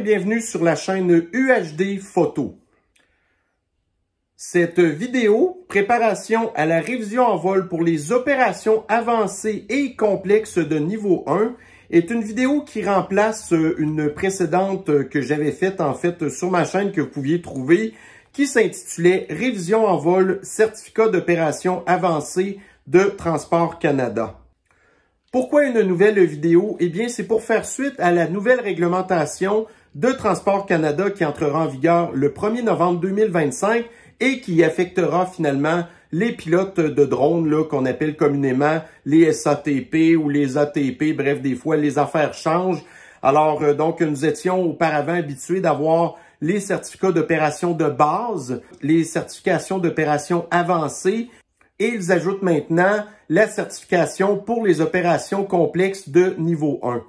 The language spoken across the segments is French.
et bienvenue sur la chaîne UHD Photo. Cette vidéo, préparation à la révision en vol pour les opérations avancées et complexes de niveau 1, est une vidéo qui remplace une précédente que j'avais faite en fait sur ma chaîne que vous pouviez trouver, qui s'intitulait Révision en vol, certificat d'opération avancée de Transport Canada. Pourquoi une nouvelle vidéo? Eh bien, c'est pour faire suite à la nouvelle réglementation de Transport Canada qui entrera en vigueur le 1er novembre 2025 et qui affectera finalement les pilotes de drones qu'on appelle communément les SATP ou les ATP. Bref, des fois, les affaires changent. Alors, donc, nous étions auparavant habitués d'avoir les certificats d'opération de base, les certifications d'opération avancées, et ils ajoutent maintenant la certification pour les opérations complexes de niveau 1.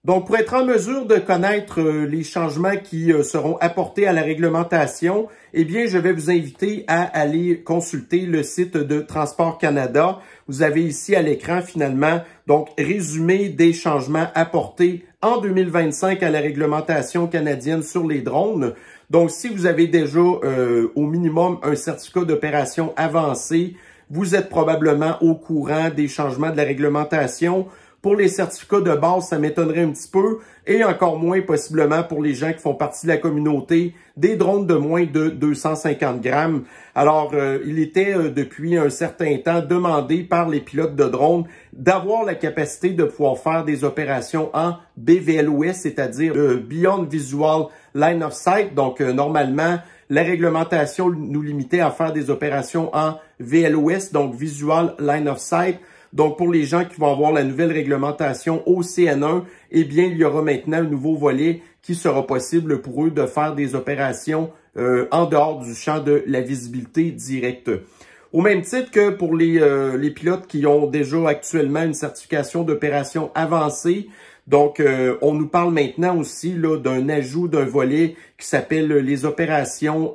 Donc, pour être en mesure de connaître les changements qui seront apportés à la réglementation, eh bien, je vais vous inviter à aller consulter le site de Transport Canada. Vous avez ici à l'écran, finalement, donc, résumé des changements apportés en 2025 à la réglementation canadienne sur les drones. Donc, si vous avez déjà au minimum un certificat d'opération avancé, vous êtes probablement au courant des changements de la réglementation. Pour les certificats de base, ça m'étonnerait un petit peu, et encore moins possiblement pour les gens qui font partie de la communauté des drones de moins de 250 grammes. Alors, il était depuis un certain temps demandé par les pilotes de drones d'avoir la capacité de pouvoir faire des opérations en BVLOS, c'est-à-dire Beyond Visual Line of Sight. Donc, normalement, la réglementation nous limitait à faire des opérations en VLOS, donc Visual Line of Sight. Donc, pour les gens qui vont avoir la nouvelle réglementation OCN1, eh bien, il y aura maintenant un nouveau volet qui sera possible pour eux de faire des opérations en dehors du champ de la visibilité directe. Au même titre que pour les pilotes qui ont déjà actuellement une certification d'opération avancée, donc, on nous parle maintenant aussi d'un ajout d'un volet qui s'appelle les opérations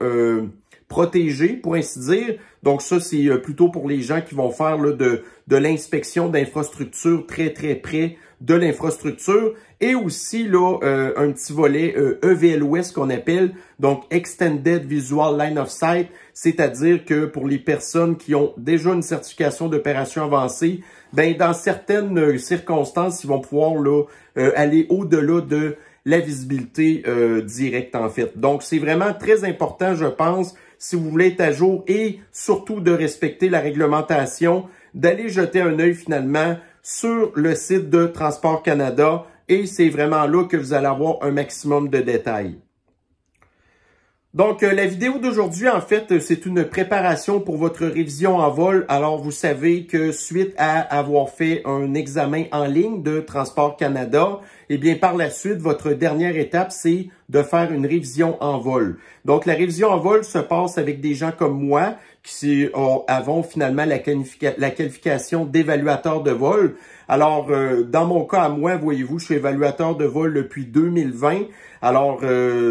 protégées, pour ainsi dire. Donc, ça, c'est plutôt pour les gens qui vont faire de l'inspection d'infrastructure très près de l'infrastructure. Et aussi, un petit volet EVLOS qu'on appelle, donc Extended Visual Line of Sight, c'est-à-dire que pour les personnes qui ont déjà une certification d'opération avancée, ben dans certaines circonstances, ils vont pouvoir aller au-delà de la visibilité directe, en fait. Donc, c'est vraiment très important, je pense, si vous voulez être à jour et surtout de respecter la réglementation, d'aller jeter un œil finalement sur le site de Transport Canada et c'est vraiment là que vous allez avoir un maximum de détails. Donc, la vidéo d'aujourd'hui, en fait, c'est une préparation pour votre révision en vol. Alors, vous savez que suite à avoir fait un examen en ligne de Transport Canada, eh bien, par la suite, votre dernière étape, c'est de faire une révision en vol. Donc, la révision en vol se passe avec des gens comme moi qui avons finalement la qualification d'évaluateur de vol. Alors, dans mon cas à moi, voyez-vous, je suis évaluateur de vol depuis 2020. Alors,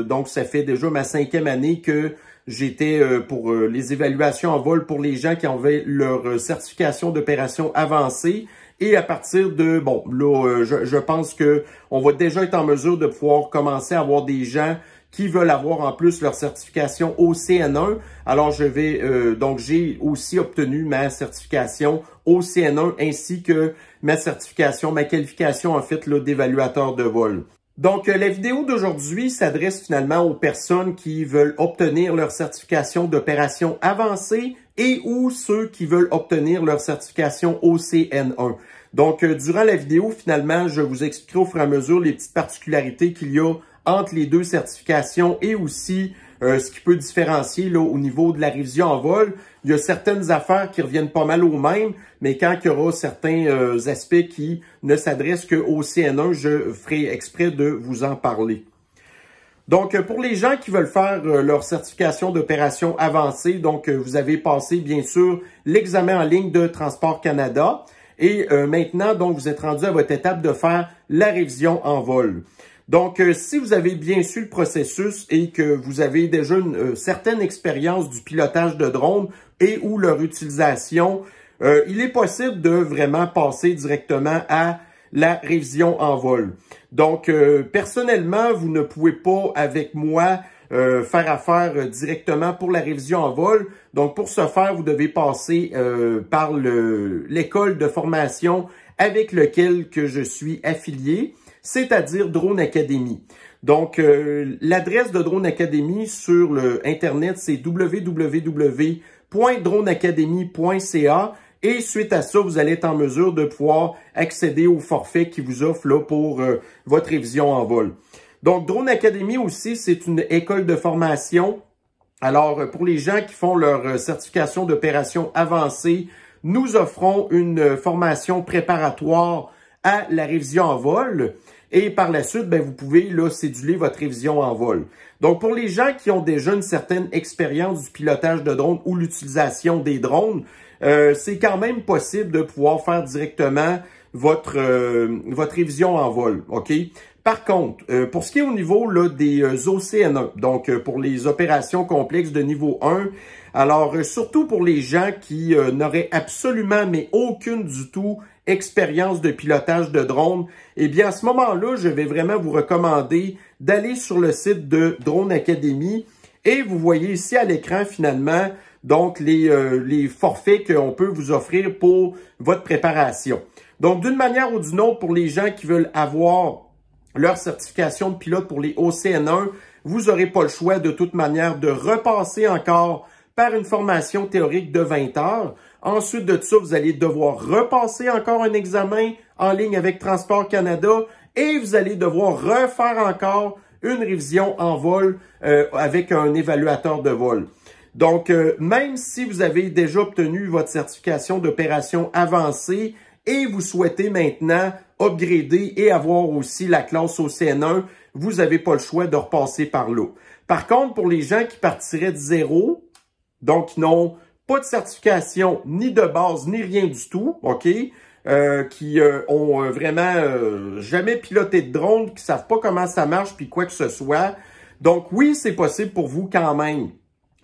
donc, ça fait déjà ma 5e année que j'étais pour les évaluations en vol pour les gens qui avaient leur certification d'opération avancée. Et à partir de, bon, là, je pense que on va déjà être en mesure de pouvoir commencer à avoir des gens qui veulent avoir en plus leur certification OCN1. Alors, je vais donc j'ai aussi obtenu ma certification OCN1 ainsi que ma certification, ma qualification en fait d'évaluateur de vol. Donc, la vidéo d'aujourd'hui s'adresse finalement aux personnes qui veulent obtenir leur certification d'opération avancée et ou ceux qui veulent obtenir leur certification OCN1. Donc, durant la vidéo, finalement, je vous expliquerai au fur et à mesure les petites particularités qu'il y a entre les deux certifications et aussi ce qui peut différencier au niveau de la révision en vol. Il y a certaines affaires qui reviennent pas mal au même, mais quand il y aura certains aspects qui ne s'adressent qu'au CN1, je ferai exprès de vous en parler. Donc, pour les gens qui veulent faire leur certification d'opération avancée, donc vous avez passé bien sûr l'examen en ligne de Transport Canada et maintenant, donc, vous êtes rendu à votre étape de faire la révision en vol. Donc, si vous avez bien su le processus et que vous avez déjà une certaine expérience du pilotage de drones et ou leur utilisation, il est possible de vraiment passer directement à la révision en vol. Donc, personnellement, vous ne pouvez pas, avec moi, faire affaire directement pour la révision en vol. Donc, pour ce faire, vous devez passer par l'école de formation avec laquelle que je suis affilié, c'est-à-dire Drone Academy. Donc, l'adresse de Drone Academy sur le Internet, c'est www.droneacademy.ca. Et suite à ça, vous allez être en mesure de pouvoir accéder au forfait qui vous offre là pour votre révision en vol. Donc, Drone Academy aussi, c'est une école de formation. Alors, pour les gens qui font leur certification d'opération avancée, nous offrons une formation préparatoire à la révision en vol. Et par la suite, ben, vous pouvez là céduler votre révision en vol. Donc, pour les gens qui ont déjà une certaine expérience du pilotage de drones ou l'utilisation des drones, c'est quand même possible de pouvoir faire directement votre révision en vol, OK? Par contre, pour ce qui est au niveau là, des OCN1, donc pour les opérations complexes de niveau 1, alors surtout pour les gens qui n'auraient absolument mais aucune du tout expérience de pilotage de drone, eh bien à ce moment-là, je vais vraiment vous recommander d'aller sur le site de Drone Academy et vous voyez ici à l'écran finalement donc les forfaits qu'on peut vous offrir pour votre préparation. Donc d'une manière ou d'une autre, pour les gens qui veulent avoir leur certification de pilote pour les OCN1, vous n'aurez pas le choix de toute manière de repasser encore par une formation théorique de 20 heures. Ensuite de ça, vous allez devoir repasser encore un examen en ligne avec Transport Canada et vous allez devoir refaire encore une révision en vol avec un évaluateur de vol. Donc, même si vous avez déjà obtenu votre certification d'opération avancée et vous souhaitez maintenant upgrader et avoir aussi la classe OCN1, vous n'avez pas le choix de repasser par là. Par contre, pour les gens qui partiraient de zéro, donc qui n'ont pas de certification ni de base ni rien du tout, OK? Qui ont vraiment jamais piloté de drone, qui savent pas comment ça marche puis quoi que ce soit. Donc oui, c'est possible pour vous quand même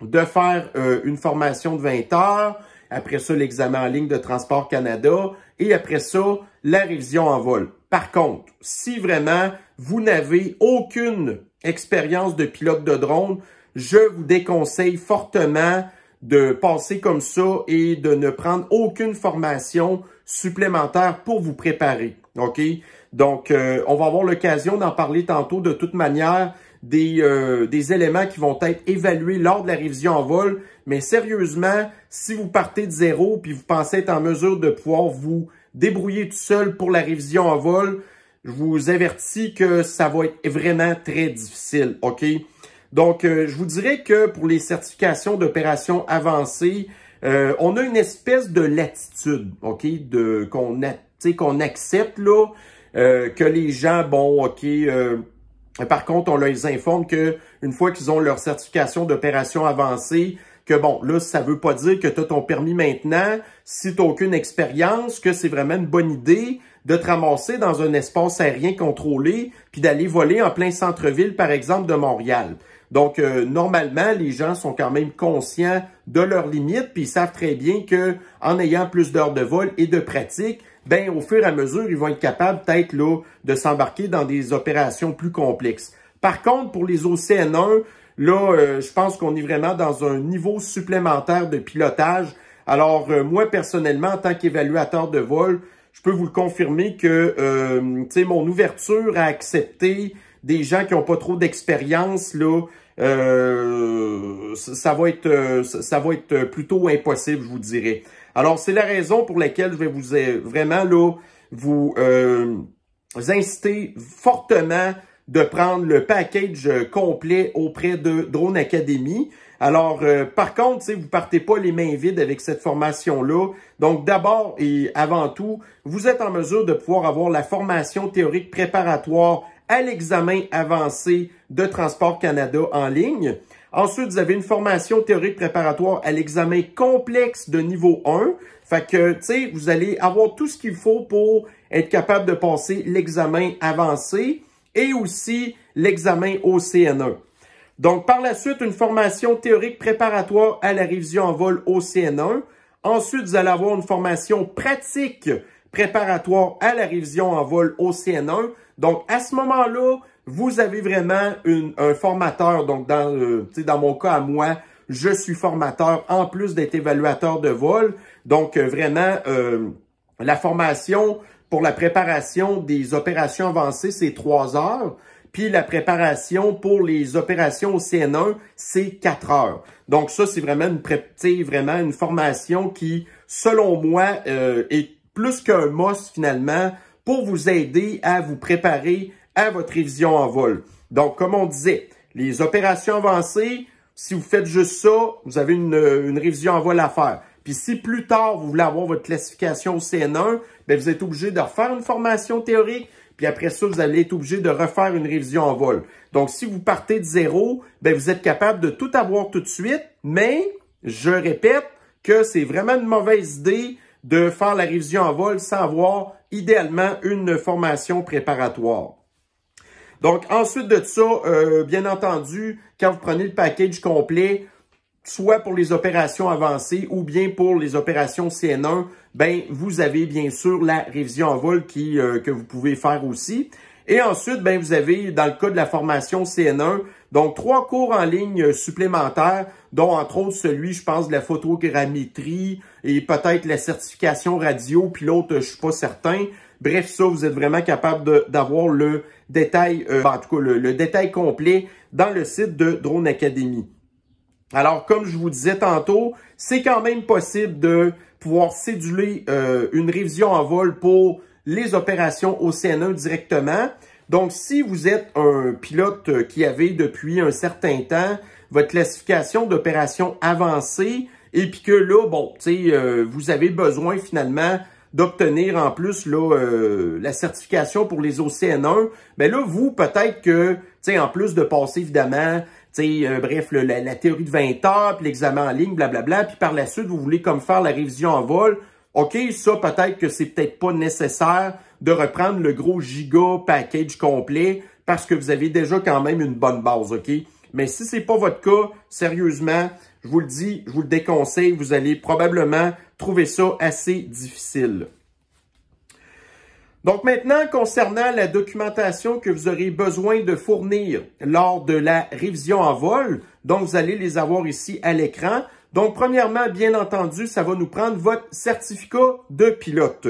de faire une formation de 20 heures, après ça l'examen en ligne de Transport Canada et après ça la révision en vol. Par contre, si vraiment vous n'avez aucune expérience de pilote de drone, je vous déconseille fortement de passer comme ça et de ne prendre aucune formation supplémentaire pour vous préparer, OK? Donc, on va avoir l'occasion d'en parler tantôt de toute manière des éléments qui vont être évalués lors de la révision en vol. Mais sérieusement, si vous partez de zéro puis vous pensez être en mesure de pouvoir vous débrouiller tout seul pour la révision en vol, je vous avertis que ça va être vraiment très difficile, OK? Donc, je vous dirais que pour les certifications d'opération avancée, on a une espèce de latitude, OK, qu'on accepte là, que les gens, bon, OK, par contre, on leur informe que une fois qu'ils ont leur certification d'opération avancée, que bon, là, ça veut pas dire que tu as ton permis maintenant, si tu n'as aucune expérience, que c'est vraiment une bonne idée de te ramasser dans un espace aérien contrôlé puis d'aller voler en plein centre-ville, par exemple, de Montréal. Donc, normalement, les gens sont quand même conscients de leurs limites puis ils savent très bien que en ayant plus d'heures de vol et de pratique, ben au fur et à mesure, ils vont être capables peut-être là de s'embarquer dans des opérations plus complexes. Par contre, pour les OCN1, là, je pense qu'on est vraiment dans un niveau supplémentaire de pilotage. Alors, moi, personnellement, en tant qu'évaluateur de vol, je peux vous le confirmer que mon ouverture à accepter des gens qui n'ont pas trop d'expérience, là, ça va être plutôt impossible, je vous dirais. Alors, c'est la raison pour laquelle je vais vous vraiment là vous inciter fortement de prendre le package complet auprès de Drone Academy. Alors, par contre, vous partez pas les mains vides avec cette formation-là. Donc, d'abord et avant tout, vous êtes en mesure de pouvoir avoir la formation théorique préparatoire à l'examen avancé de Transport Canada en ligne. Ensuite, vous avez une formation théorique préparatoire à l'examen complexe de niveau 1. Fait que, vous allez avoir tout ce qu'il faut pour être capable de passer l'examen avancé et aussi l'examen OCN1. Donc, par la suite, une formation théorique préparatoire à la révision en vol OCN1. Ensuite, vous allez avoir une formation pratique préparatoire à la révision en vol au CN1. Donc, à ce moment-là, vous avez vraiment un formateur. Donc, dans mon cas à moi, je suis formateur en plus d'être évaluateur de vol. Donc, vraiment, la formation pour la préparation des opérations avancées, c'est 3 heures. Puis la préparation pour les opérations au CN1, c'est 4 heures. Donc ça, c'est vraiment une formation qui, selon moi, est plus qu'un must finalement pour vous aider à vous préparer à votre révision en vol. Donc, comme on disait, les opérations avancées, si vous faites juste ça, vous avez une révision en vol à faire. Puis si plus tard, vous voulez avoir votre classification au CN1, bien, vous êtes obligé de refaire une formation théorique. Puis après ça, vous allez être obligé de refaire une révision en vol. Donc, si vous partez de zéro, bien, vous êtes capable de tout avoir tout de suite. Mais, je répète que c'est vraiment une mauvaise idée de faire la révision en vol sans avoir, idéalement, une formation préparatoire. Donc, ensuite de ça, bien entendu, quand vous prenez le package complet, soit pour les opérations avancées ou bien pour les opérations CN1, ben vous avez bien sûr la révision en vol que vous pouvez faire aussi. Et ensuite, ben vous avez, dans le cas de la formation CN1, donc 3 cours en ligne supplémentaires, dont entre autres celui, je pense, de la photogrammétrie et peut-être la certification radio, puis l'autre, je suis pas certain. Bref, ça, vous êtes vraiment capable d'avoir le détail, en tout cas le détail complet dans le site de Drone Academy. Alors, comme je vous disais tantôt, c'est quand même possible de pouvoir céduler une révision en vol pour les opérations au CN1 directement. Donc, si vous êtes un pilote qui avait depuis un certain temps votre classification d'opération avancée et puis que là, bon, tu sais, vous avez besoin finalement d'obtenir en plus là la certification pour les OCN1, bien là, vous, peut-être que, tu sais, en plus de passer évidemment, bref, la théorie de 20 heures, puis l'examen en ligne, blablabla, puis par la suite, vous voulez comme faire la révision en vol. OK, ça, peut-être que c'est peut-être pas nécessaire de reprendre le gros giga package complet parce que vous avez déjà quand même une bonne base, OK? Mais si c'est pas votre cas, sérieusement, je vous le dis, je vous le déconseille, vous allez probablement trouver ça assez difficile. Donc maintenant, concernant la documentation que vous aurez besoin de fournir lors de la révision en vol, donc vous allez les avoir ici à l'écran. Donc premièrement, bien entendu, ça va nous prendre votre certificat de pilote.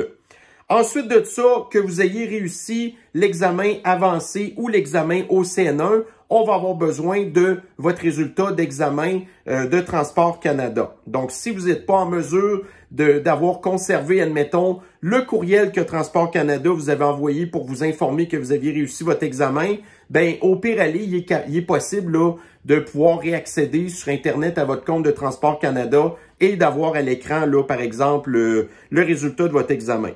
Ensuite de ça, que vous ayez réussi l'examen avancé ou l'examen au CN1, on va avoir besoin de votre résultat d'examen de Transport Canada. Donc, si vous n'êtes pas en mesure d'avoir conservé, admettons, le courriel que Transport Canada vous avait envoyé pour vous informer que vous aviez réussi votre examen, ben au pire aller, il est possible là, de pouvoir réaccéder sur Internet à votre compte de Transport Canada et d'avoir à l'écran, là, par exemple, le résultat de votre examen.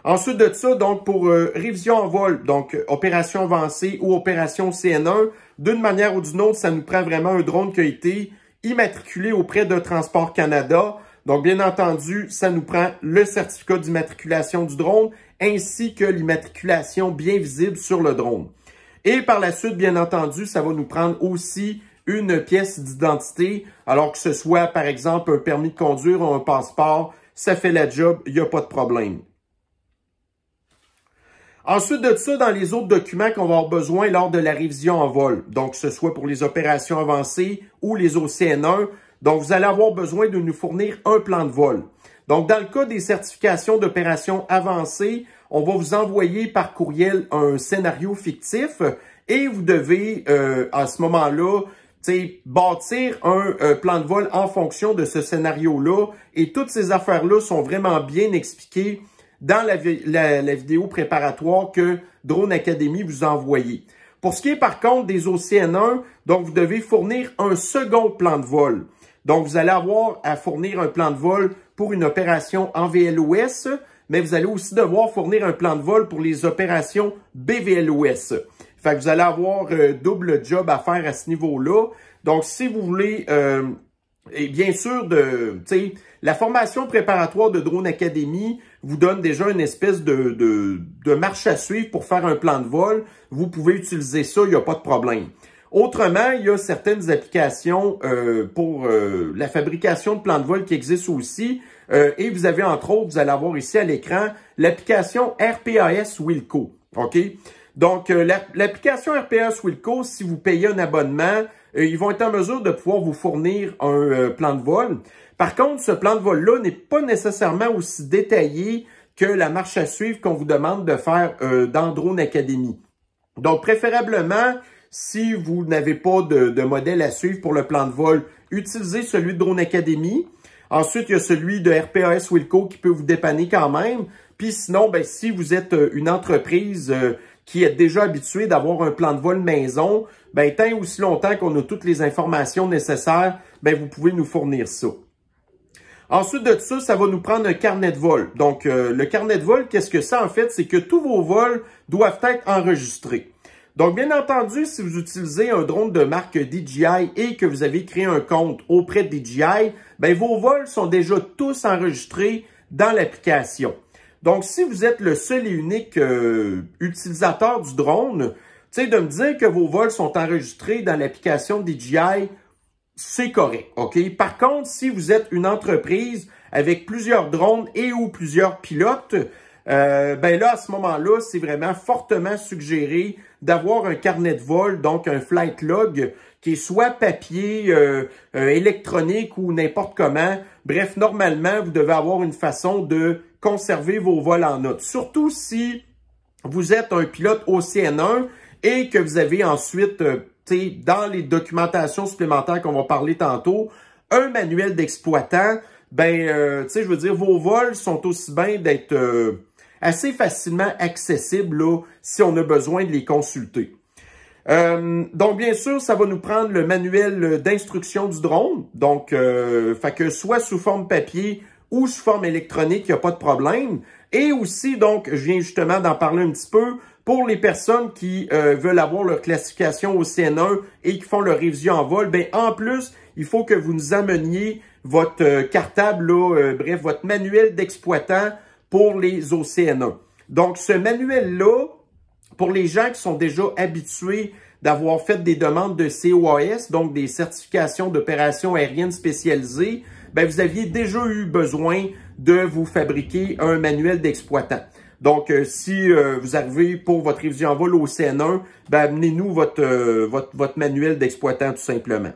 Ensuite de ça, donc pour révision en vol, donc opération avancée ou opération CN1, d'une manière ou d'une autre, ça nous prend vraiment un drone qui a été immatriculé auprès de Transport Canada. Donc bien entendu, ça nous prend le certificat d'immatriculation du drone ainsi que l'immatriculation bien visible sur le drone. Et par la suite, bien entendu, ça va nous prendre aussi une pièce d'identité, alors que ce soit par exemple un permis de conduire ou un passeport, ça fait la job, il n'y a pas de problème. Ensuite de ça, dans les autres documents qu'on va avoir besoin lors de la révision en vol, donc que ce soit pour les opérations avancées ou les OCN1, donc vous allez avoir besoin de nous fournir un plan de vol. Donc dans le cas des certifications d'opérations avancées, on va vous envoyer par courriel un scénario fictif et vous devez à ce moment-là bâtir un plan de vol en fonction de ce scénario-là et toutes ces affaires-là sont vraiment bien expliquées dans la vidéo préparatoire que Drone Academy vous a envoyée. Pour ce qui est par contre des OCN1, donc vous devez fournir un second plan de vol. Donc vous allez avoir à fournir un plan de vol pour une opération en VLOS, mais vous allez aussi devoir fournir un plan de vol pour les opérations BVLOS. Fait que vous allez avoir double job à faire à ce niveau-là. Donc si vous voulez... Et bien sûr, la formation préparatoire de Drone Academy vous donne déjà une espèce de marche à suivre pour faire un plan de vol. Vous pouvez utiliser ça, il n'y a pas de problème. Autrement, il y a certaines applications pour la fabrication de plans de vol qui existent aussi. Et vous avez entre autres, vous allez avoir ici à l'écran, l'application RPAS Wilco. OK? Donc, l'application RPAS Wilco, si vous payez un abonnement, ils vont être en mesure de pouvoir vous fournir un plan de vol. Par contre, ce plan de vol-là n'est pas nécessairement aussi détaillé que la marche à suivre qu'on vous demande de faire dans Drone Academy. Donc, préférablement, si vous n'avez pas de modèle à suivre pour le plan de vol, utilisez celui de Drone Academy. Ensuite, il y a celui de RPAS Wilco qui peut vous dépanner quand même. Puis sinon, ben, si vous êtes une entreprise qui est déjà habituée d'avoir un plan de vol maison, ben, tant et aussi longtemps qu'on a toutes les informations nécessaires, ben, vous pouvez nous fournir ça. Ensuite de ça, ça va nous prendre un carnet de vol. Donc, le carnet de vol, qu'est-ce que c'est en fait? C'est que tous vos vols doivent être enregistrés. Donc, bien entendu, si vous utilisez un drone de marque DJI et que vous avez créé un compte auprès de DJI, ben, vos vols sont déjà tous enregistrés dans l'application. Donc, si vous êtes le seul et unique utilisateur du drone, tu sais, de me dire que vos vols sont enregistrés dans l'application DJI, c'est correct, OK? Par contre, si vous êtes une entreprise avec plusieurs drones et ou plusieurs pilotes, ben là, à ce moment-là, c'est vraiment fortement suggéré d'avoir un carnet de vol, donc un flight log, qui est soit papier, électronique ou n'importe comment. Bref, normalement, vous devez avoir une façon de conserver vos vols en note. Surtout si vous êtes un pilote OCN1 et que vous avez ensuite, dans les documentations supplémentaires qu'on va parler tantôt, un manuel d'exploitant, ben, je veux dire, vos vols sont aussi bien d'être assez facilement accessibles là, si on a besoin de les consulter. Donc, bien sûr, ça va nous prendre le manuel d'instruction du drone. Donc, fait que soit sous forme papier ou sous forme électronique, il n'y a pas de problème. Et aussi, donc, je viens justement d'en parler un petit peu, pour les personnes qui veulent avoir leur classification au CN1 et qui font leur révision en vol, ben en plus, il faut que vous nous ameniez votre cartable, là, bref, votre manuel d'exploitant pour les OCN1. Donc, ce manuel-là, pour les gens qui sont déjà habitués d'avoir fait des demandes de COAS, donc des certifications d'opérations aériennes spécialisées, ben vous aviez déjà eu besoin de vous fabriquer un manuel d'exploitant. Donc, si vous arrivez pour votre révision en vol au CN1, ben amenez-nous votre manuel d'exploitant tout simplement.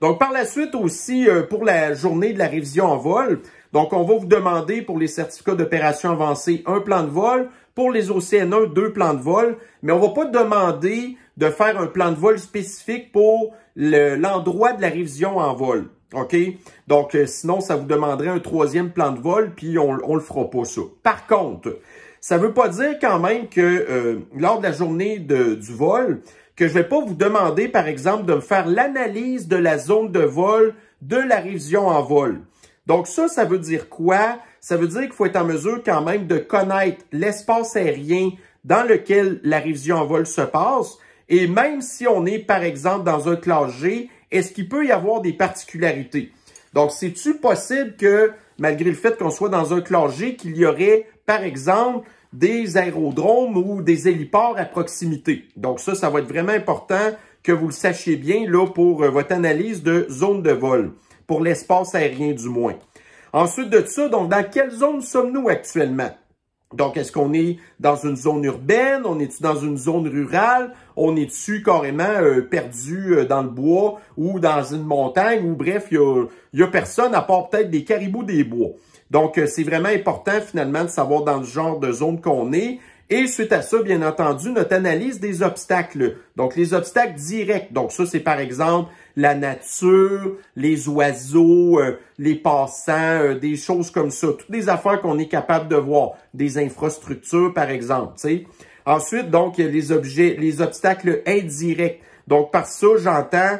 Donc, par la suite aussi, pour la journée de la révision en vol, donc on va vous demander pour les certificats d'opération avancée un plan de vol, pour les OCN1 2 plans de vol, mais on va pas demander de faire un plan de vol spécifique pour l'endroit de la révision en vol. OK? Donc, sinon, ça vous demanderait un troisième plan de vol, puis on le fera pas ça. Par contre, ça veut pas dire quand même que lors de la journée du vol, que je vais pas vous demander, par exemple, de me faire l'analyse de la zone de vol de la révision en vol. Donc ça veut dire quoi? Ça veut dire qu'il faut être en mesure quand même de connaître l'espace aérien dans lequel la révision en vol se passe. Et même si on est, par exemple, dans un classe G, est-ce qu'il peut y avoir des particularités? Donc, c'est-tu possible que, malgré le fait qu'on soit dans un classe G, qu'il y aurait, par exemple, des aérodromes ou des héliports à proximité? Donc, ça va être vraiment important que vous le sachiez bien là pour votre analyse de zone de vol, pour l'espace aérien du moins. Ensuite de ça, donc, dans quelle zone sommes-nous actuellement? Donc, est-ce qu'on est dans une zone urbaine? On est-tu dans une zone rurale? On est-tu carrément perdu dans le bois ou dans une montagne? Ou bref, il y a personne à part peut-être des caribous des bois. Donc, c'est vraiment important finalement de savoir dans le genre de zone qu'on est. Et suite à ça, bien entendu, notre analyse des obstacles. Donc, les obstacles directs. Donc, ça, c'est par exemple la nature, les oiseaux, les passants, des choses comme ça. Toutes des affaires qu'on est capable de voir. Des infrastructures, par exemple. T'sais. Ensuite, donc, il y a les obstacles indirects. Donc, par ça, j'entends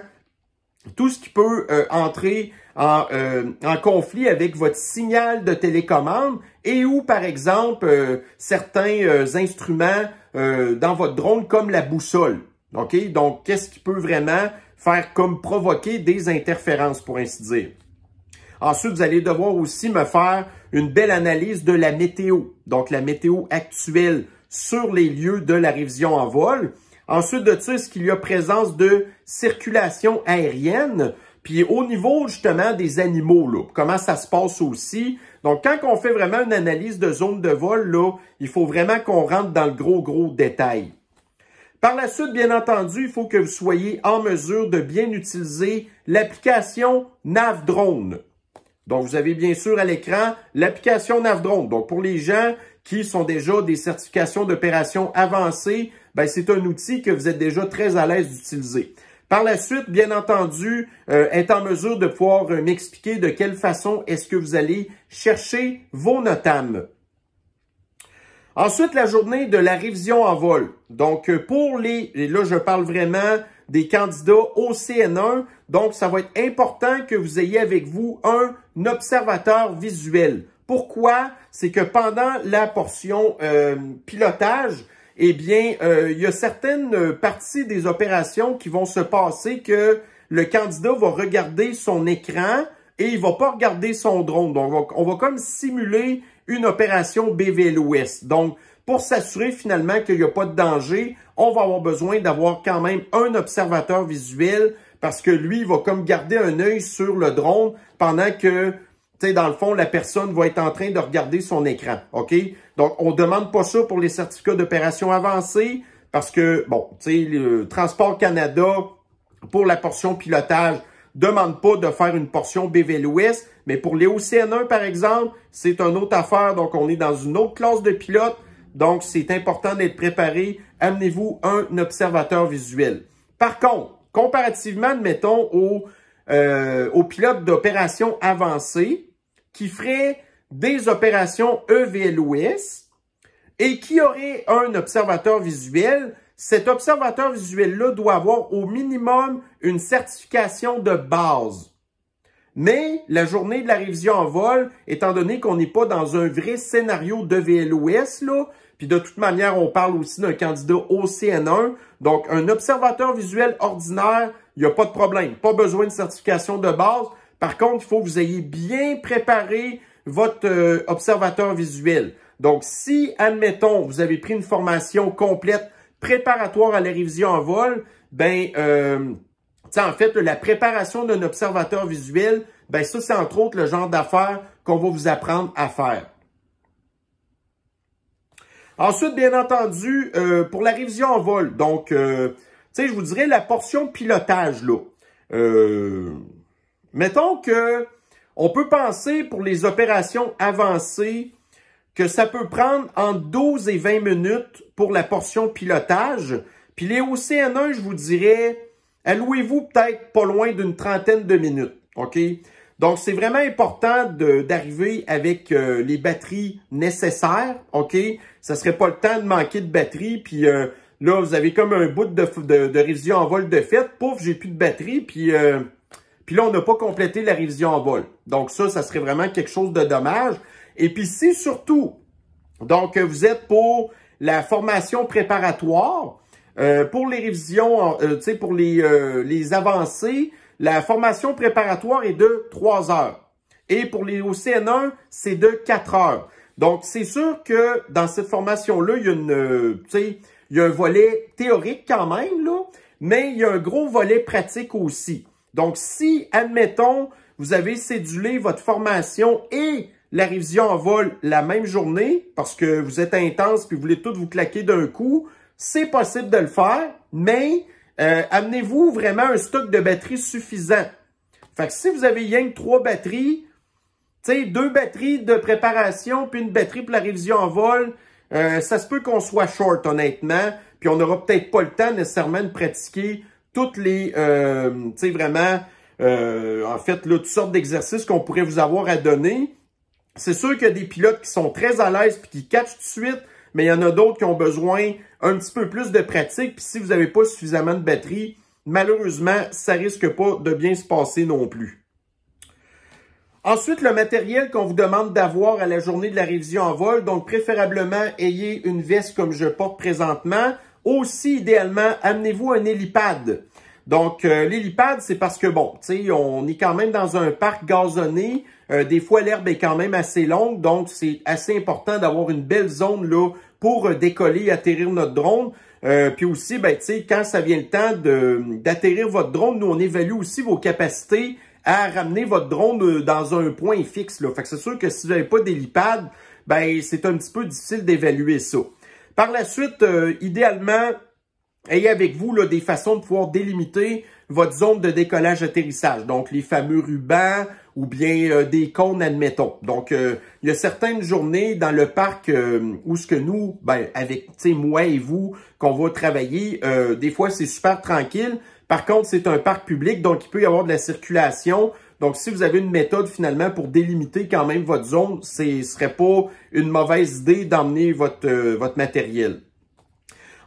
tout ce qui peut entrer en conflit avec votre signal de télécommande et ou, par exemple, certains instruments dans votre drone comme la boussole. OK? Donc, qu'est-ce qui peut vraiment faire comme provoquer des interférences, pour ainsi dire. Ensuite, vous allez devoir aussi me faire une belle analyse de la météo. Donc, la météo actuelle sur les lieux de la révision en vol. Ensuite de ça, est-ce qu'il y a présence de circulation aérienne? Puis au niveau justement des animaux, là, comment ça se passe aussi. Donc quand on fait vraiment une analyse de zone de vol, là, il faut vraiment qu'on rentre dans le gros détail. Par la suite, bien entendu, il faut que vous soyez en mesure de bien utiliser l'application Navdrone. Donc, vous avez bien sûr à l'écran l'application Navdrone. Donc, pour les gens qui sont déjà des certifications d'opération avancées, ben, c'est un outil que vous êtes déjà très à l'aise d'utiliser. Par la suite, bien entendu, être en mesure de pouvoir m'expliquer de quelle façon est-ce que vous allez chercher vos NOTAM. Ensuite, la journée de la révision en vol. Donc, pour et là, je parle vraiment des candidats au CN1. Donc, ça va être important que vous ayez avec vous un observateur visuel. Pourquoi? C'est que pendant la portion pilotage, eh bien, il y a certaines parties des opérations qui vont se passer que le candidat va regarder son écran et il va pas regarder son drone. Donc, on va comme simuler une opération BVLOS. Donc, pour s'assurer finalement qu'il n'y a pas de danger, on va avoir besoin d'avoir quand même un observateur visuel parce que lui, il va comme garder un œil sur le drone pendant que, tu sais, dans le fond, la personne va être en train de regarder son écran, OK? Donc, on ne demande pas ça pour les certificats d'opération avancée parce que, bon, tu sais, le Transport Canada, pour la portion pilotage, demande pas de faire une portion BVLOS, mais pour les OCN1, par exemple, c'est une autre affaire. Donc, on est dans une autre classe de pilote. Donc, c'est important d'être préparé. Amenez-vous un observateur visuel. Par contre, comparativement, admettons, aux pilotes d'opération avancée qui feraient des opérations EVLOS et qui auraient un observateur visuel, cet observateur visuel-là doit avoir au minimum une certification de base. Mais la journée de la révision en vol, étant donné qu'on n'est pas dans un vrai scénario de VLOS, là, puis de toute manière, on parle aussi d'un candidat au CN1, donc un observateur visuel ordinaire, il n'y a pas de problème, pas besoin de certification de base. Par contre, il faut que vous ayez bien préparé votre observateur visuel. Donc, si, admettons, vous avez pris une formation complète préparatoire à la révision en vol, ben, en fait, la préparation d'un observateur visuel, ben ça, c'est entre autres le genre d'affaires qu'on va vous apprendre à faire. Ensuite, bien entendu, pour la révision en vol, donc, je vous dirais la portion pilotage, là. Mettons que on peut penser pour les opérations avancées que ça peut prendre entre 12 et 20 minutes pour la portion pilotage. Puis les OCN1, je vous dirais, allouez-vous peut-être pas loin d'une trentaine de minutes, OK? Donc, c'est vraiment important d'arriver avec les batteries nécessaires, OK? Ça serait pas le temps de manquer de batterie, puis là, vous avez comme un bout de révision en vol de fait. Pouf, j'ai plus de batterie, puis là, on n'a pas complété la révision en vol. Donc, ça serait vraiment quelque chose de dommage. Et puis, si surtout, donc, vous êtes pour la formation préparatoire, pour les révisions, pour les avancées, la formation préparatoire est de 3 heures. Et pour les OCN1, c'est de 4 heures. Donc, c'est sûr que dans cette formation-là, il y a un volet théorique quand même, là, mais il y a un gros volet pratique aussi. Donc, si, admettons, vous avez cédulé votre formation et la révision en vol la même journée, parce que vous êtes intense et vous voulez tout vous claquer d'un coup, c'est possible de le faire, mais amenez-vous vraiment un stock de batteries suffisant. Fait que si vous avez rien que 3 batteries, 2 batteries de préparation puis une batterie pour la révision en vol, ça se peut qu'on soit short, honnêtement, puis on n'aura peut-être pas le temps nécessairement de pratiquer toutes les, vraiment, en fait, là, toutes sortes d'exercices qu'on pourrait vous avoir à donner. C'est sûr qu'il y a des pilotes qui sont très à l'aise puis qui catchent tout de suite, mais il y en a d'autres qui ont besoin un petit peu plus de pratique. Puis si vous n'avez pas suffisamment de batterie, malheureusement, ça risque pas de bien se passer non plus. Ensuite, le matériel qu'on vous demande d'avoir à la journée de la révision en vol. Donc, préférablement, ayez une veste comme je porte présentement. Aussi, idéalement, amenez-vous un hélipad. Donc, l'hélipad, c'est parce que, bon, on est quand même dans un parc gazonné. Des fois, l'herbe est quand même assez longue. Donc, c'est assez important d'avoir une belle zone là pour décoller et atterrir notre drone. Puis aussi, ben, tu sais, quand ça vient le temps d'atterrir votre drone, nous, on évalue aussi vos capacités à ramener votre drone dans un point fixe, là. Fait que c'est sûr que si vous n'avez pas d'hélipad, ben, c'est un petit peu difficile d'évaluer ça. Par la suite, idéalement, ayez avec vous là, des façons de pouvoir délimiter votre zone de décollage-atterrissage. Donc, les fameux rubans ou bien des cônes, admettons. Donc, il y a certaines journées dans le parc où ce que nous, ben, avec moi et vous, qu'on va travailler, des fois, c'est super tranquille. Par contre, c'est un parc public, donc il peut y avoir de la circulation. Donc, si vous avez une méthode finalement pour délimiter quand même votre zone, ce serait pas une mauvaise idée d'emmener votre matériel.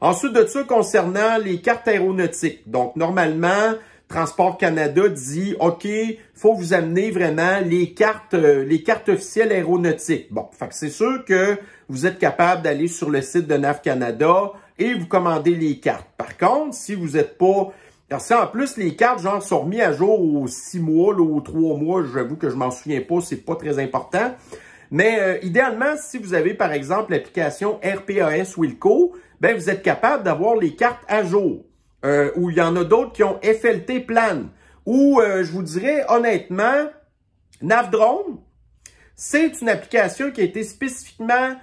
Ensuite de ça, concernant les cartes aéronautiques. Donc, normalement, Transport Canada dit, OK, faut vous amener vraiment les cartes officielles aéronautiques. Bon, fait que c'est sûr que vous êtes capable d'aller sur le site de NAV Canada et vous commander les cartes. Par contre, si vous n'êtes pas... Parce qu'en plus, les cartes, genre, sont remis à jour aux 6 mois, là, aux 3 mois. J'avoue que je m'en souviens pas, c'est pas très important. Mais idéalement, si vous avez, par exemple, l'application RPAS Wilco, ben vous êtes capable d'avoir les cartes à jour. Ou il y en a d'autres qui ont FLT Plan. Ou, je vous dirais, honnêtement, Navdrone, c'est une application qui a été spécifiquement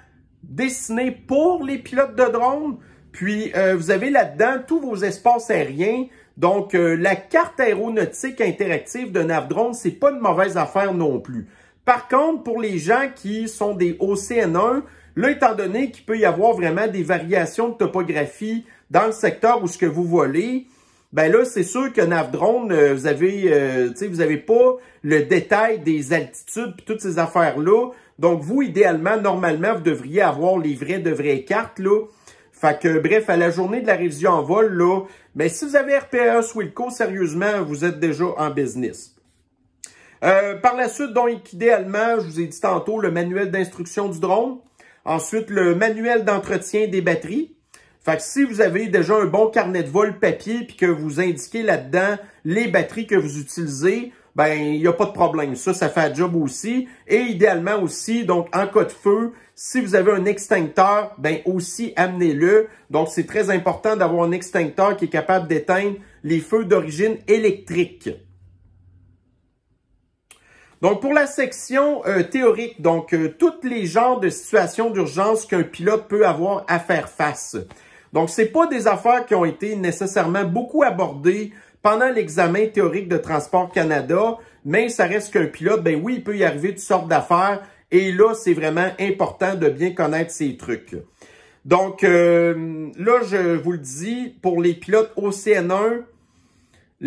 dessinée pour les pilotes de drone. Puis, vous avez là-dedans tous vos espaces aériens. Donc, la carte aéronautique interactive de Navdrone, c'est pas une mauvaise affaire non plus. Par contre, pour les gens qui sont des OCN1, là, étant donné qu'il peut y avoir vraiment des variations de topographie dans le secteur où ce que vous volez, ben là, c'est sûr que Navdrone, vous avez pas le détail des altitudes et toutes ces affaires-là. Donc, vous, idéalement, normalement, vous devriez avoir les vraies cartes, là. Fait que, bref, à la journée de la révision en vol, là, ben, si vous avez RPAS Wilco, sérieusement, vous êtes déjà en business. Par la suite, donc, idéalement, je vous ai dit tantôt, le manuel d'instruction du drone. Ensuite, le manuel d'entretien des batteries. Fait que si vous avez déjà un bon carnet de vol papier puis que vous indiquez là-dedans les batteries que vous utilisez, ben, il n'y a pas de problème. Ça fait le job aussi. Et idéalement aussi, donc, en cas de feu, si vous avez un extincteur, ben, aussi, amenez-le. Donc, c'est très important d'avoir un extincteur qui est capable d'éteindre les feux d'origine électrique. Donc, pour la section théorique, donc, tous les genres de situations d'urgence qu'un pilote peut avoir à faire face. Donc, c'est pas des affaires qui ont été nécessairement beaucoup abordées pendant l'examen théorique de Transport Canada, mais ça reste qu'un pilote, ben oui, il peut y arriver toutes sortes d'affaires, et là, c'est vraiment important de bien connaître ces trucs. Donc, là, je vous le dis, pour les pilotes OCN1, je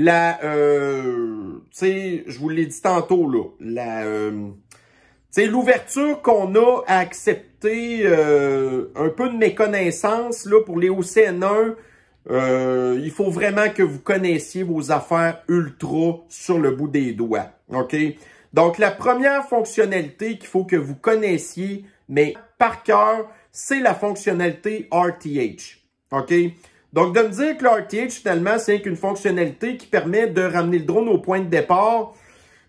vous l'ai dit tantôt, là, l'ouverture qu'on a à accepter un peu de méconnaissance là, pour les OCN1, il faut vraiment que vous connaissiez vos affaires ultra sur le bout des doigts. OK? Donc, la première fonctionnalité qu'il faut que vous connaissiez, mais par cœur, c'est la fonctionnalité RTH. OK? Donc, de me dire que le RTH, finalement, c'est une fonctionnalité qui permet de ramener le drone au point de départ.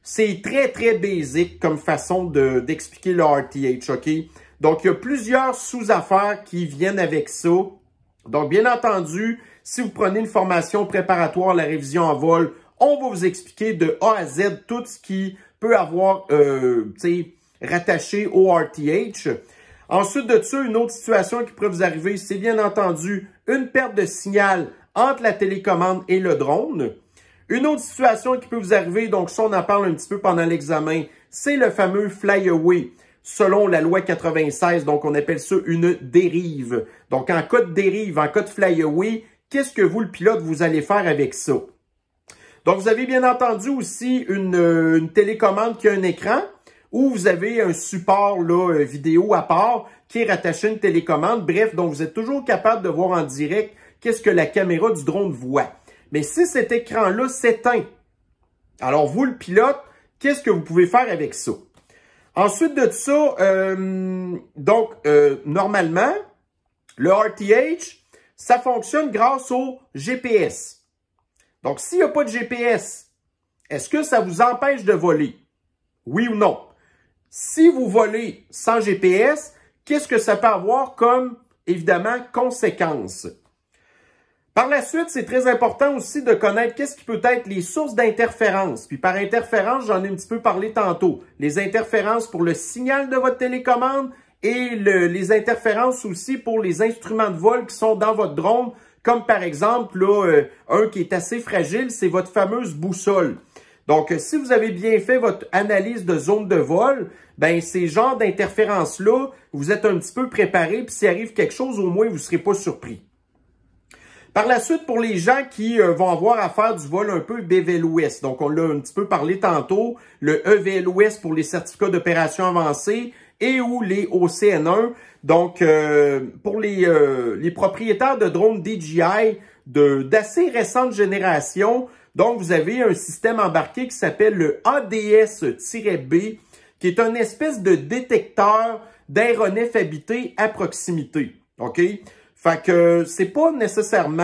C'est très, très basique comme façon d'expliquer le RTH, OK? Donc, il y a plusieurs sous-affaires qui viennent avec ça. Donc, bien entendu, si vous prenez une formation préparatoire à la révision en vol, on va vous expliquer de A à Z tout ce qui peut avoir, rattaché au RTH. Ensuite de ça, une autre situation qui pourrait vous arriver, c'est bien entendu une perte de signal entre la télécommande et le drone. Une autre situation qui peut vous arriver, donc ça on en parle un petit peu pendant l'examen, c'est le fameux fly-away. Selon la loi 96, donc on appelle ça une dérive. Donc en cas de dérive, en cas de fly-away, qu'est-ce que vous, le pilote, vous allez faire avec ça? Donc vous avez bien entendu aussi une télécommande qui a un écran, ou vous avez un support là, vidéo à part qui est rattaché à une télécommande. Bref, donc vous êtes toujours capable de voir en direct qu'est-ce que la caméra du drone voit. Mais si cet écran-là s'éteint, alors vous, le pilote, qu'est-ce que vous pouvez faire avec ça? Ensuite de ça, normalement, le RTH, ça fonctionne grâce au GPS. Donc, s'il n'y a pas de GPS, est-ce que ça vous empêche de voler? Oui ou non? Si vous volez sans GPS, qu'est-ce que ça peut avoir comme, évidemment, conséquence? Par la suite, c'est très important aussi de connaître qu'est-ce qui peut être les sources d'interférence. Puis par interférence, j'en ai un petit peu parlé tantôt. Les interférences pour le signal de votre télécommande et les interférences aussi pour les instruments de vol qui sont dans votre drone. Comme par exemple, là, un qui est assez fragile, c'est votre fameuse boussole. Donc, si vous avez bien fait votre analyse de zone de vol, ben ces genres d'interférences-là, vous êtes un petit peu préparé, puis s'il arrive quelque chose, au moins, vous ne serez pas surpris. Par la suite, pour les gens qui vont avoir à faire du vol un peu BVLOS, donc on l'a un petit peu parlé tantôt, le EVLOS pour les certificats d'opération avancée et ou les OCN1. Donc, pour les propriétaires de drones DJI d'assez récente génération, donc vous avez un système embarqué qui s'appelle le ADS-B, qui est une espèce de détecteur d'aéronefs habités à proximité. OK? Fait que c'est pas nécessairement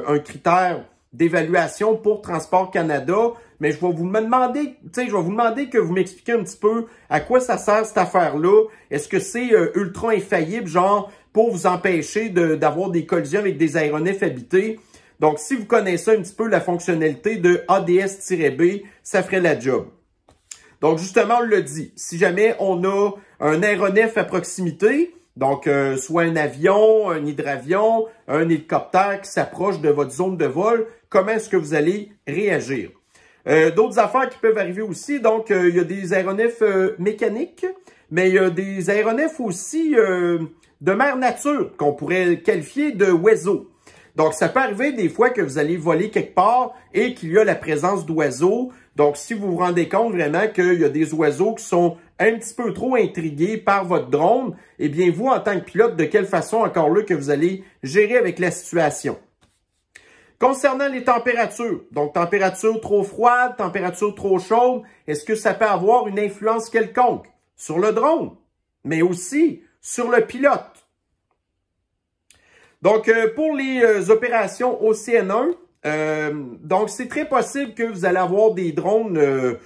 un critère d'évaluation pour Transport Canada, mais je vais vous demander que vous m'expliquiez un petit peu à quoi ça sert cette affaire-là. Est-ce que c'est ultra infaillible, genre pour vous empêcher d'avoir des collisions avec des aéronefs habités? Donc, si vous connaissez un petit peu la fonctionnalité de ADS-B, ça ferait la job. Donc, justement, on l'a dit, si jamais on a un aéronef à proximité, donc soit un avion, un hydravion, un hélicoptère qui s'approche de votre zone de vol, comment est-ce que vous allez réagir? D'autres affaires qui peuvent arriver aussi, donc il y a des aéronefs mécaniques, mais il y a des aéronefs aussi de mère nature qu'on pourrait qualifier de oiseaux. Donc, ça peut arriver des fois que vous allez voler quelque part et qu'il y a la présence d'oiseaux. Donc, si vous vous rendez compte vraiment qu'il y a des oiseaux qui sont un petit peu trop intrigués par votre drone, eh bien, vous, en tant que pilote, de quelle façon, encore là, que vous allez gérer avec la situation? Concernant les températures, donc température trop froide, température trop chaude, est-ce que ça peut avoir une influence quelconque sur le drone, mais aussi sur le pilote? Donc, pour les opérations OCN1, donc c'est très possible que vous allez avoir des drones,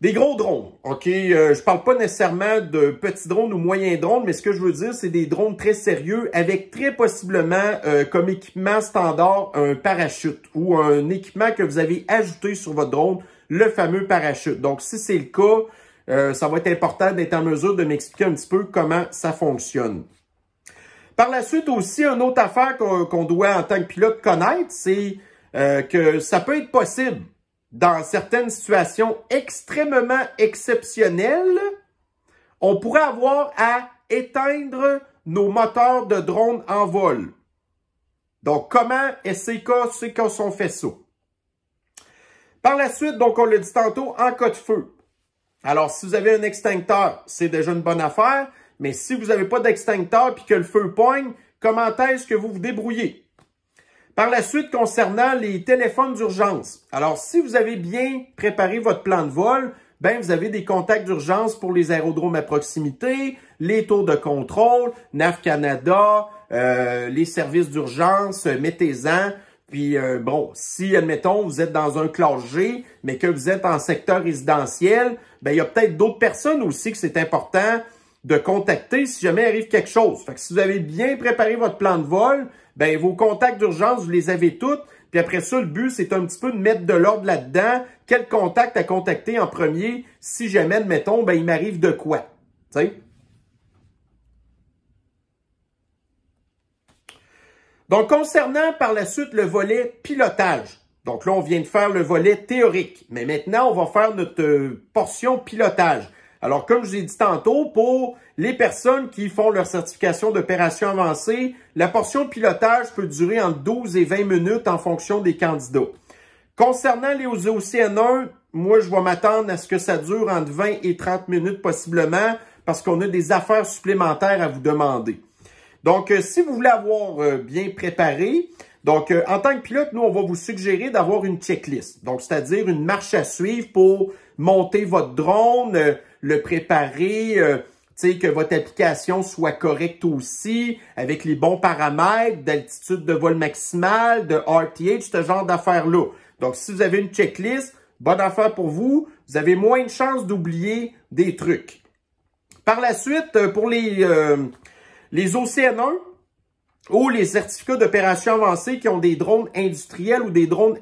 des gros drones, OK? Je parle pas nécessairement de petits drones ou moyens drones, mais ce que je veux dire, c'est des drones très sérieux avec très possiblement comme équipement standard un parachute ou un équipement que vous avez ajouté sur votre drone, le fameux parachute. Donc, si c'est le cas, ça va être important d'être en mesure de m'expliquer un petit peu comment ça fonctionne. Par la suite aussi, une autre affaire qu'on doit en tant que pilote connaître, c'est que ça peut être possible dans certaines situations extrêmement exceptionnelles, on pourrait avoir à éteindre nos moteurs de drone en vol. Donc, comment est-ce qu'on fait ça? Par la suite, donc on l'a dit tantôt, en cas de feu. Alors, si vous avez un extincteur, c'est déjà une bonne affaire. Mais si vous n'avez pas d'extincteur et que le feu poigne, comment est-ce que vous vous débrouillez? Par la suite, concernant les téléphones d'urgence. Alors, si vous avez bien préparé votre plan de vol, ben vous avez des contacts d'urgence pour les aérodromes à proximité, les tours de contrôle, NAV Canada, les services d'urgence, mettez-en. Puis, bon, si, admettons, vous êtes dans un classe G, mais que vous êtes en secteur résidentiel, ben il y a peut-être d'autres personnes aussi que c'est important de contacter si jamais arrive quelque chose. Fait que si vous avez bien préparé votre plan de vol, ben vos contacts d'urgence, vous les avez toutes. Puis après ça, le but, c'est un petit peu de mettre de l'ordre là-dedans. Quel contact à contacter en premier si jamais, admettons, ben il m'arrive de quoi? Tu sais? Donc, concernant par la suite le volet pilotage. Donc là, on vient de faire le volet théorique. Mais maintenant, on va faire notre portion pilotage. Alors, comme je vous ai dit tantôt, pour les personnes qui font leur certification d'opération avancée, la portion pilotage peut durer entre 12 et 20 minutes en fonction des candidats. Concernant les OCN1, moi, je vais m'attendre à ce que ça dure entre 20 et 30 minutes possiblement parce qu'on a des affaires supplémentaires à vous demander. Donc, si vous voulez avoir bien préparé, donc en tant que pilote, nous, on va vous suggérer d'avoir une checklist. Donc, c'est-à-dire une marche à suivre pour monter votre drone, le préparer, que votre application soit correcte aussi, avec les bons paramètres d'altitude de vol maximale, de RTH, ce genre d'affaires-là. Donc, si vous avez une checklist, bonne affaire pour vous, vous avez moins de chances d'oublier des trucs. Par la suite, pour les OCN1, ou les certificats d'opération avancée qui ont des drones industriels ou des drones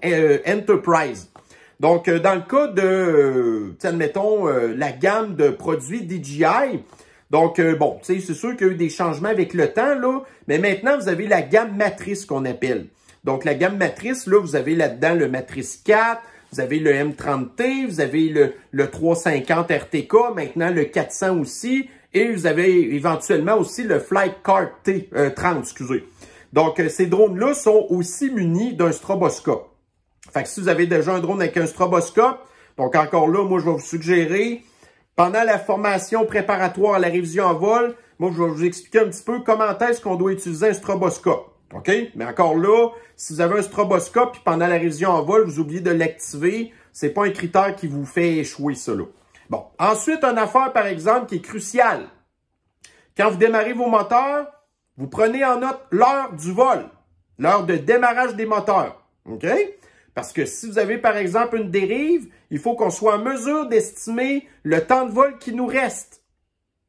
Enterprise. Donc, dans le cas de, admettons, la gamme de produits DJI, donc, bon, c'est sûr qu'il y a eu des changements avec le temps, là, mais maintenant, vous avez la gamme matrice qu'on appelle. Donc, la gamme matrice, là, vous avez là-dedans le Matrice 4, vous avez le M30T, vous avez le 350 RTK, maintenant le 400 aussi, et vous avez éventuellement aussi le Flight Card T30, excusez. Donc, ces drones-là sont aussi munis d'un stroboscope. Fait que si vous avez déjà un drone avec un stroboscope, donc encore là, moi, je vais vous suggérer, pendant la formation préparatoire à la révision en vol, moi, je vais vous expliquer un petit peu comment est-ce qu'on doit utiliser un stroboscope. OK? Mais encore là, si vous avez un stroboscope puis pendant la révision en vol, vous oubliez de l'activer, c'est pas un critère qui vous fait échouer, ça, là. Bon. Ensuite, une affaire, par exemple, qui est cruciale. Quand vous démarrez vos moteurs, vous prenez en note l'heure du vol, l'heure de démarrage des moteurs. OK? Parce que si vous avez, par exemple, une dérive, il faut qu'on soit en mesure d'estimer le temps de vol qui nous reste.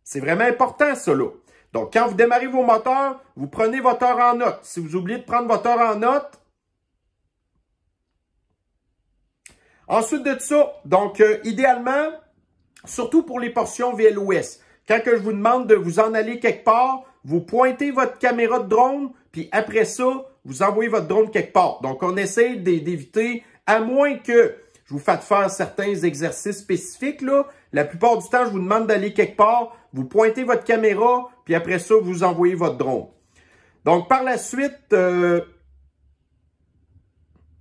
C'est vraiment important, ça, là. Donc, quand vous démarrez vos moteurs, vous prenez votre heure en note. Si vous oubliez de prendre votre heure en note, ensuite de ça, donc, idéalement, surtout pour les portions VLOS, quand que je vous demande de vous en aller quelque part, vous pointez votre caméra de drone, puis après ça, vous envoyez votre drone quelque part. Donc, on essaie d'éviter, à moins que je vous fasse faire certains exercices spécifiques, là. La plupart du temps, je vous demande d'aller quelque part, vous pointez votre caméra, puis après ça, vous envoyez votre drone. Donc, par la suite,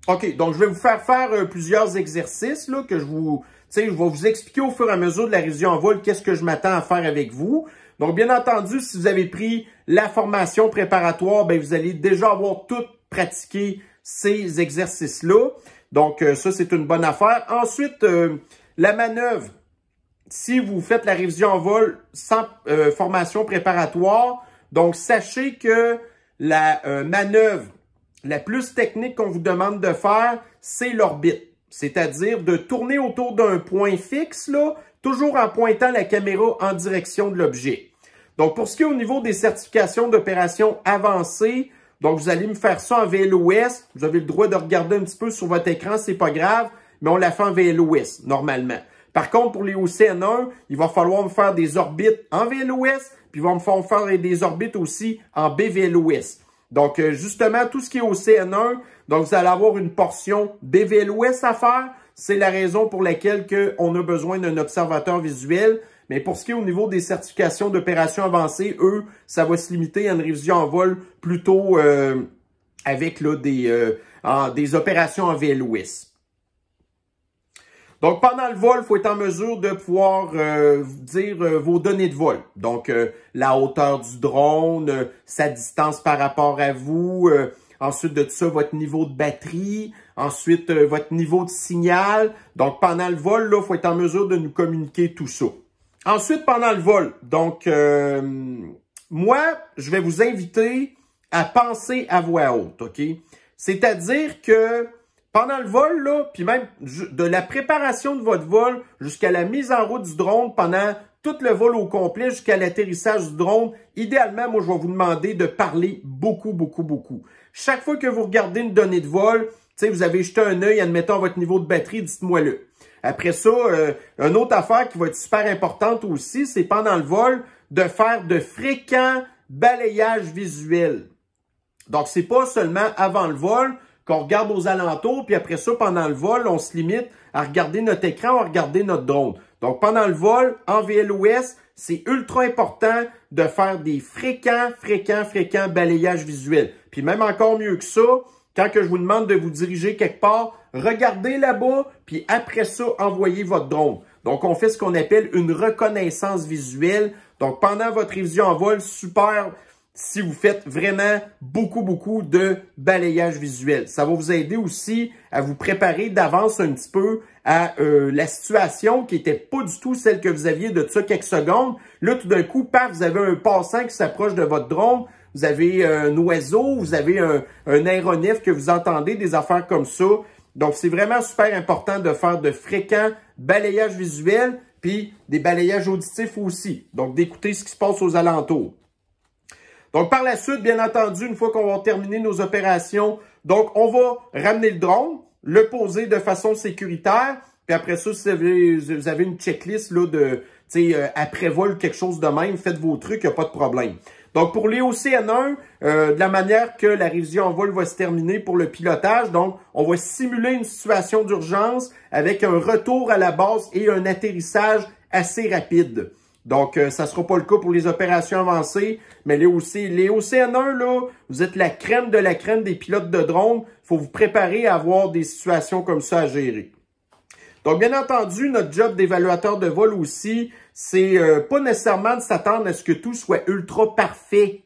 OK, donc je vais vous faire plusieurs exercices, là, que je vais vous expliquer au fur et à mesure de la révision en vol qu'est-ce que je m'attends à faire avec vous. Donc, bien entendu, si vous avez pris la formation préparatoire, ben vous allez déjà avoir tout pratiqué ces exercices-là. Donc, ça, c'est une bonne affaire. Ensuite, la manœuvre. Si vous faites la révision en vol sans formation préparatoire, donc sachez que la manœuvre la plus technique qu'on vous demande de faire, c'est l'orbite. C'est-à-dire de tourner autour d'un point fixe, là, toujours en pointant la caméra en direction de l'objet. Donc, pour ce qui est au niveau des certifications d'opération avancées, donc vous allez me faire ça en VLOS. Vous avez le droit de regarder un petit peu sur votre écran, c'est pas grave, mais on la fait en VLOS, normalement. Par contre, pour les OCN1, il va falloir me faire des orbites en VLOS, puis il va me faire des orbites aussi en BVLOS. Donc, justement, tout ce qui est OCN1, donc vous allez avoir une portion BVLOS à faire. C'est la raison pour laquelle on a besoin d'un observateur visuel. Mais pour ce qui est au niveau des certifications d'opération avancées, eux, ça va se limiter à une révision en vol plutôt avec là, des opérations en VLOS. Donc, pendant le vol, il faut être en mesure de pouvoir dire vos données de vol. Donc, la hauteur du drone, sa distance par rapport à vous, ensuite de ça, votre niveau de batterie, ensuite votre niveau de signal. Donc, pendant le vol, là, il faut être en mesure de nous communiquer tout ça. Ensuite, pendant le vol, donc, moi, je vais vous inviter à penser à voix haute, OK? C'est-à-dire que pendant le vol, là, puis même de la préparation de votre vol jusqu'à la mise en route du drone, pendant tout le vol au complet jusqu'à l'atterrissage du drone, idéalement, moi, je vais vous demander de parler beaucoup, beaucoup, beaucoup. Chaque fois que vous regardez une donnée de vol, tu sais, vous avez jeté un œil, admettons votre niveau de batterie, dites-moi-le. Après ça, une autre affaire qui va être super importante aussi, c'est pendant le vol, de faire de fréquents balayages visuels. Donc, c'est pas seulement avant le vol qu'on regarde aux alentours, puis après ça, pendant le vol, on se limite à regarder notre écran ou à regarder notre drone. Donc, pendant le vol, en VLOS, c'est ultra important de faire des fréquents balayages visuels. Puis même encore mieux que ça, quand que je vous demande de vous diriger quelque part, regardez là-bas, puis après ça, envoyez votre drone. Donc, on fait ce qu'on appelle une reconnaissance visuelle. Donc, pendant votre révision en vol, super si vous faites vraiment beaucoup de balayage visuel. Ça va vous aider aussi à vous préparer d'avance un petit peu à la situation qui n'était pas du tout celle que vous aviez de ça quelques secondes. Là, tout d'un coup, paf, vous avez un passant qui s'approche de votre drone. Vous avez un oiseau, vous avez un aéronef que vous entendez, des affaires comme ça. Donc, c'est vraiment super important de faire de fréquents balayages visuels, puis des balayages auditifs aussi. Donc, d'écouter ce qui se passe aux alentours. Donc, par la suite, bien entendu, une fois qu'on va terminer nos opérations, donc on va ramener le drone, le poser de façon sécuritaire, puis après ça, si vous avez une checklist là, de après-vol, quelque chose de même, faites vos trucs, il n'y a pas de problème. Donc, pour les OCN1, de la manière que la révision en vol va se terminer pour le pilotage, donc, on va simuler une situation d'urgence avec un retour à la base et un atterrissage assez rapide. Donc, ça ne sera pas le cas pour les opérations avancées, mais les OCN1, là, vous êtes la crème de la crème des pilotes de drone. Il faut vous préparer à avoir des situations comme ça à gérer. Donc, bien entendu, notre job d'évaluateur de vol aussi, c'est pas nécessairement de s'attendre à ce que tout soit ultra parfait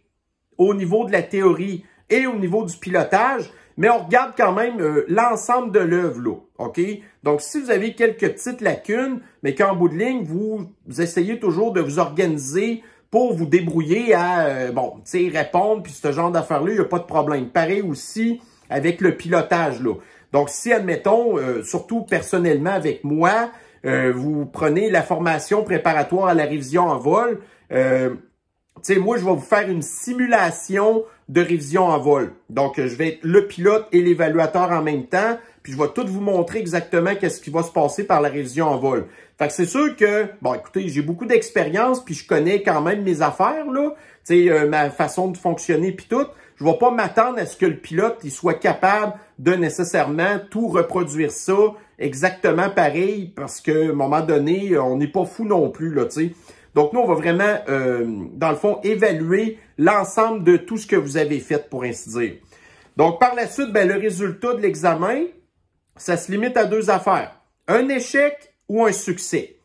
au niveau de la théorie et au niveau du pilotage, mais on regarde quand même l'ensemble de l'œuvre, là, OK? Donc, si vous avez quelques petites lacunes, mais qu'en bout de ligne, vous essayez toujours de vous organiser pour vous débrouiller à, répondre, puis ce genre d'affaires-là, il n'y a pas de problème. Pareil aussi avec le pilotage, là. Donc, si, admettons, surtout personnellement avec moi, vous prenez la formation préparatoire à la révision en vol, moi, je vais vous faire une simulation de révision en vol. Donc, je vais être le pilote et l'évaluateur en même temps, puis je vais tout vous montrer exactement qu'est-ce qui va se passer par la révision en vol. Fait que c'est sûr que, bon, écoutez, j'ai beaucoup d'expérience, puis je connais quand même mes affaires, là, ma façon de fonctionner, puis tout. Je ne vais pas m'attendre à ce que le pilote il soit capable de nécessairement tout reproduire ça exactement pareil, parce qu'à un moment donné, on n'est pas fou non plus, là, tu sais. Donc, nous, on va vraiment, dans le fond, évaluer l'ensemble de tout ce que vous avez fait, pour ainsi dire. Donc, par la suite, le résultat de l'examen, ça se limite à deux affaires. Un échec ou un succès.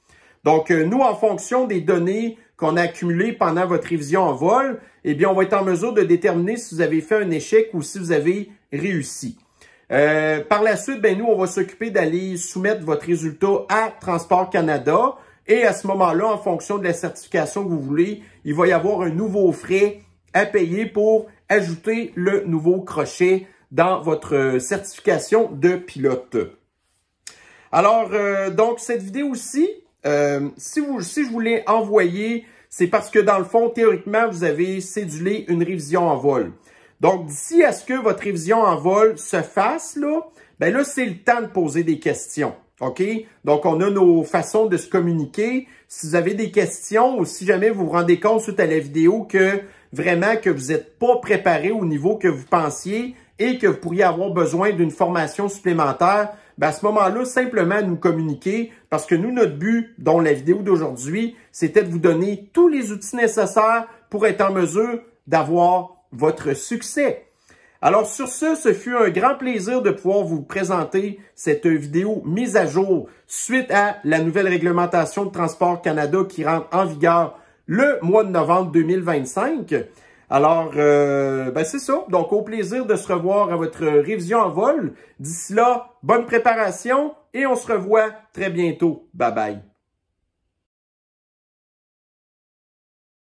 Donc, nous, en fonction des données qu'on a accumulées pendant votre révision en vol, eh bien, on va être en mesure de déterminer si vous avez fait un échec ou si vous avez réussi. Par la suite, nous, on va s'occuper d'aller soumettre votre résultat à Transport Canada. Et à ce moment-là, en fonction de la certification que vous voulez, il va y avoir un nouveau frais à payer pour ajouter le nouveau crochet dans votre certification de pilote. Alors, donc, cette vidéo-ci, si je vous l'ai envoyée, c'est parce que dans le fond, théoriquement, vous avez cédulé une révision en vol. Donc, d'ici à ce que votre révision en vol se fasse, là, c'est le temps de poser des questions. OK? Donc, on a nos façons de se communiquer. Si vous avez des questions ou si jamais vous vous rendez compte suite à la vidéo que vraiment que vous n'êtes pas préparé au niveau que vous pensiez et que vous pourriez avoir besoin d'une formation supplémentaire, à ce moment-là, simplement nous communiquer parce que nous, notre but, dont la vidéo d'aujourd'hui, c'était de vous donner tous les outils nécessaires pour être en mesure d'avoir votre succès. Alors sur ce fut un grand plaisir de pouvoir vous présenter cette vidéo mise à jour suite à la nouvelle réglementation de Transport Canada qui rentre en vigueur le mois de novembre 2025. Alors, c'est ça. Donc, au plaisir de se revoir à votre révision en vol. D'ici là, bonne préparation et on se revoit très bientôt. Bye bye.